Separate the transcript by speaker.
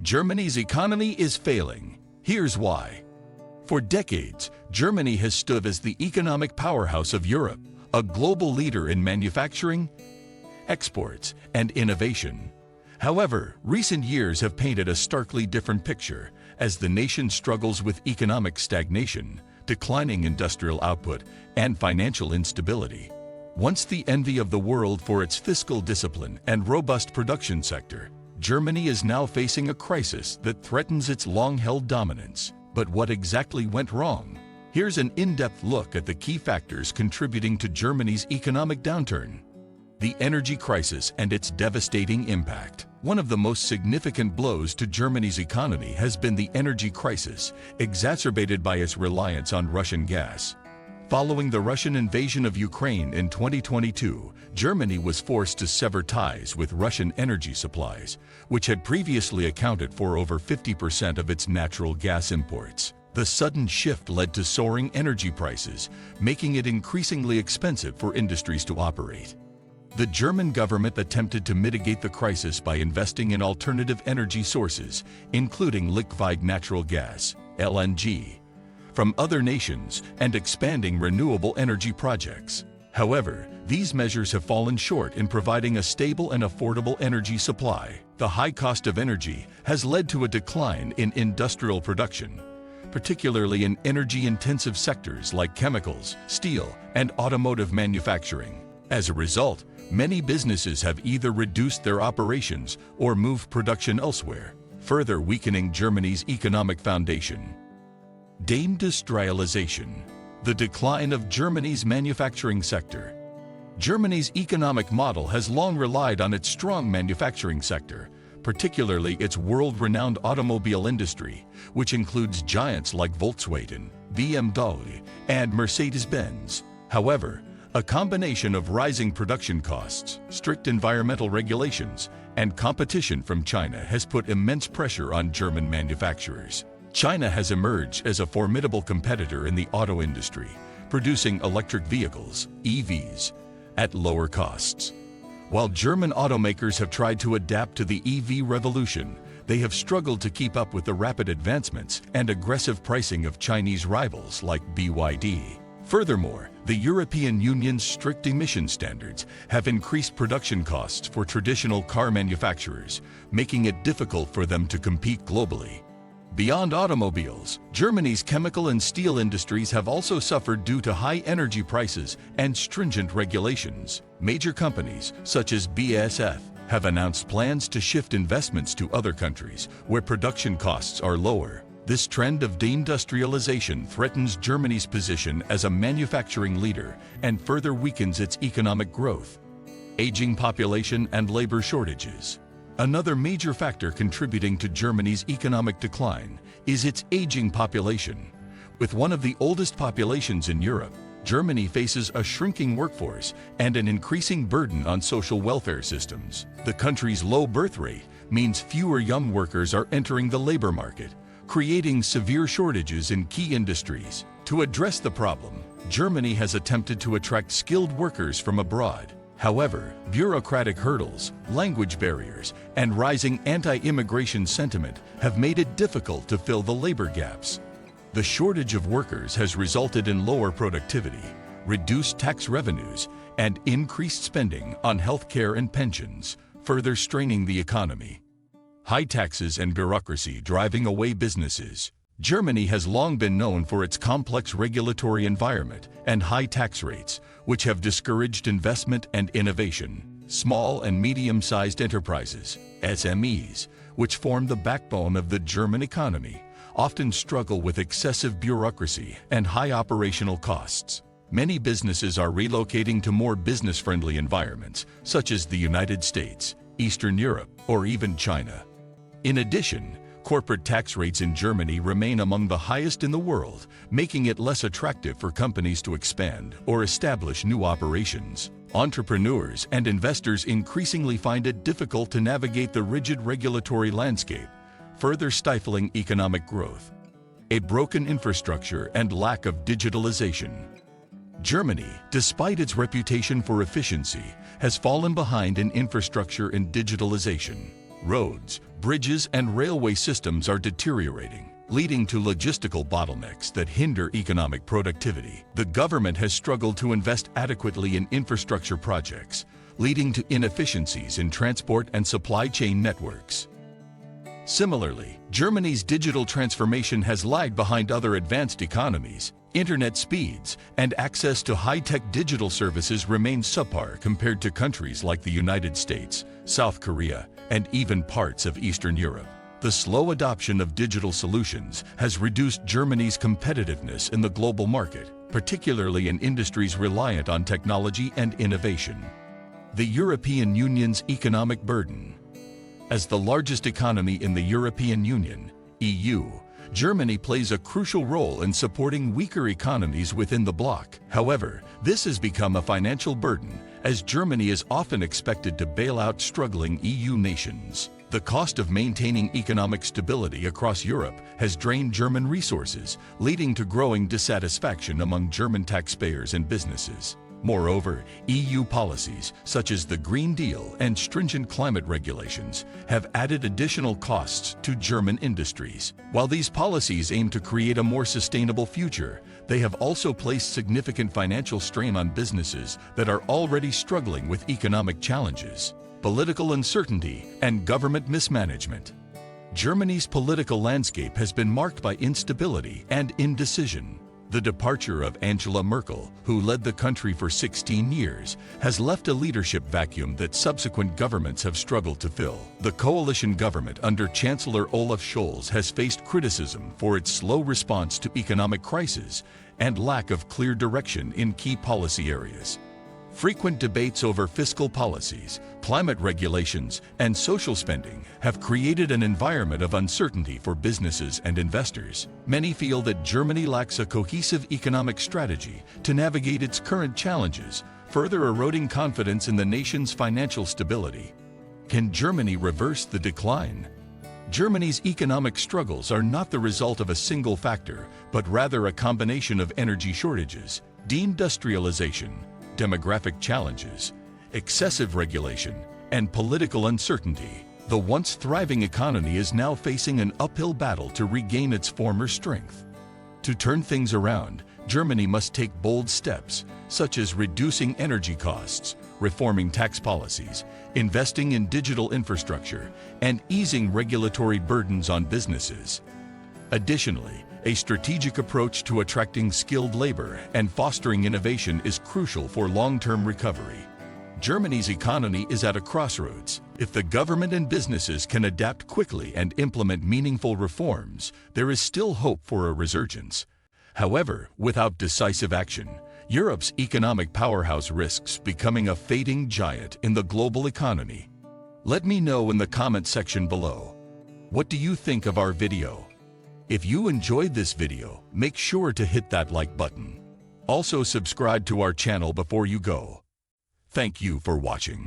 Speaker 1: Germany's economy is failing. Here's why. For decades, Germany has stood as the economic powerhouse of Europe, a global leader in manufacturing, exports, and innovation. However, recent years have painted a starkly different picture as the nation struggles with economic stagnation, declining industrial output, and financial instability. Once the envy of the world for its fiscal discipline and robust production sector, Germany is now facing a crisis that threatens its long-held dominance. But what exactly went wrong? Here's an in-depth look at the key factors contributing to Germany's economic downturn. The energy crisis and its devastating impact. One of the most significant blows to Germany's economy has been the energy crisis, exacerbated by its reliance on Russian gas. Following the Russian invasion of Ukraine in 2022, Germany was forced to sever ties with Russian energy supplies, which had previously accounted for over 50% of its natural gas imports. The sudden shift led to soaring energy prices, making it increasingly expensive for industries to operate. The German government attempted to mitigate the crisis by investing in alternative energy sources, including liquefied natural gas, LNG, from other nations and expanding renewable energy projects. However, these measures have fallen short in providing a stable and affordable energy supply. The high cost of energy has led to a decline in industrial production, particularly in energy-intensive sectors like chemicals, steel, and automotive manufacturing. As a result, many businesses have either reduced their operations or moved production elsewhere, further weakening Germany's economic foundation. Deindustrialization, the decline of Germany's manufacturing sector. Germany's economic model has long relied on its strong manufacturing sector, particularly its world-renowned automobile industry, which includes giants like Volkswagen, BMW, and Mercedes-Benz. However, a combination of rising production costs, strict environmental regulations, and competition from China has put immense pressure on German manufacturers. China has emerged as a formidable competitor in the auto industry, producing electric vehicles, EVs, at lower costs. While German automakers have tried to adapt to the EV revolution, they have struggled to keep up with the rapid advancements and aggressive pricing of Chinese rivals like BYD. Furthermore, the European Union's strict emission standards have increased production costs for traditional car manufacturers, making it difficult for them to compete globally. Beyond automobiles, Germany's chemical and steel industries have also suffered due to high energy prices and stringent regulations. Major companies, such as BASF, have announced plans to shift investments to other countries where production costs are lower. This trend of deindustrialization threatens Germany's position as a manufacturing leader and further weakens its economic growth. Aging population and labor shortages. Another major factor contributing to Germany's economic decline is its aging population. With one of the oldest populations in Europe, Germany faces a shrinking workforce and an increasing burden on social welfare systems. The country's low birth rate means fewer young workers are entering the labor market, creating severe shortages in key industries. To address the problem, Germany has attempted to attract skilled workers from abroad. However, bureaucratic hurdles, language barriers, and rising anti-immigration sentiment have made it difficult to fill the labor gaps. The shortage of workers has resulted in lower productivity, reduced tax revenues, and increased spending on healthcare and pensions, further straining the economy. High taxes and bureaucracy driving away businesses. Germany has long been known for its complex regulatory environment and high tax rates, which have discouraged investment and innovation. Small and medium-sized enterprises, SMEs, which form the backbone of the German economy, often struggle with excessive bureaucracy and high operational costs. Many businesses are relocating to more business-friendly environments, such as the United States, Eastern Europe, or even China. In addition, corporate tax rates in Germany remain among the highest in the world, making it less attractive for companies to expand or establish new operations. Entrepreneurs and investors increasingly find it difficult to navigate the rigid regulatory landscape, further stifling economic growth. A broken infrastructure and lack of digitalization. Germany, despite its reputation for efficiency, has fallen behind in infrastructure and digitalization. Roads, bridges, and railway systems are deteriorating, leading to logistical bottlenecks that hinder economic productivity. The government has struggled to invest adequately in infrastructure projects, leading to inefficiencies in transport and supply chain networks. Similarly, Germany's digital transformation has lagged behind other advanced economies. Internet speeds and access to high-tech digital services remain subpar compared to countries like the United States, South Korea, and even parts of Eastern Europe. The slow adoption of digital solutions has reduced Germany's competitiveness in the global market, particularly in industries reliant on technology and innovation. The European Union's economic burden. As the largest economy in the European Union, EU, Germany plays a crucial role in supporting weaker economies within the bloc. However, this has become a financial burden, as Germany is often expected to bail out struggling EU nations. The cost of maintaining economic stability across Europe has drained German resources, leading to growing dissatisfaction among German taxpayers and businesses. Moreover, EU policies, such as the Green Deal and stringent climate regulations, have added additional costs to German industries. While these policies aim to create a more sustainable future, they have also placed significant financial strain on businesses that are already struggling with economic challenges, political uncertainty, and government mismanagement. Germany's political landscape has been marked by instability and indecision. The departure of Angela Merkel, who led the country for 16 years, has left a leadership vacuum that subsequent governments have struggled to fill. The coalition government under Chancellor Olaf Scholz has faced criticism for its slow response to economic crises and lack of clear direction in key policy areas. Frequent debates over fiscal policies, climate regulations, and social spending have created an environment of uncertainty for businesses and investors. Many feel that Germany lacks a cohesive economic strategy to navigate its current challenges, further eroding confidence in the nation's financial stability. Can Germany reverse the decline? Germany's economic struggles are not the result of a single factor, but rather a combination of energy shortages, deindustrialization, demographic challenges, excessive regulation, and political uncertainty. The once thriving economy is now facing an uphill battle to regain its former strength. To turn things around, Germany must take bold steps, such as reducing energy costs, reforming tax policies, investing in digital infrastructure, and easing regulatory burdens on businesses. Additionally, a strategic approach to attracting skilled labor and fostering innovation is crucial for long-term recovery. Germany's economy is at a crossroads. If the government and businesses can adapt quickly and implement meaningful reforms, there is still hope for a resurgence. However, without decisive action, Europe's economic powerhouse risks becoming a fading giant in the global economy. Let me know in the comment section below. What do you think of our video? If you enjoyed this video, make sure to hit that like button. Also subscribe to our channel before you go. Thank you for watching.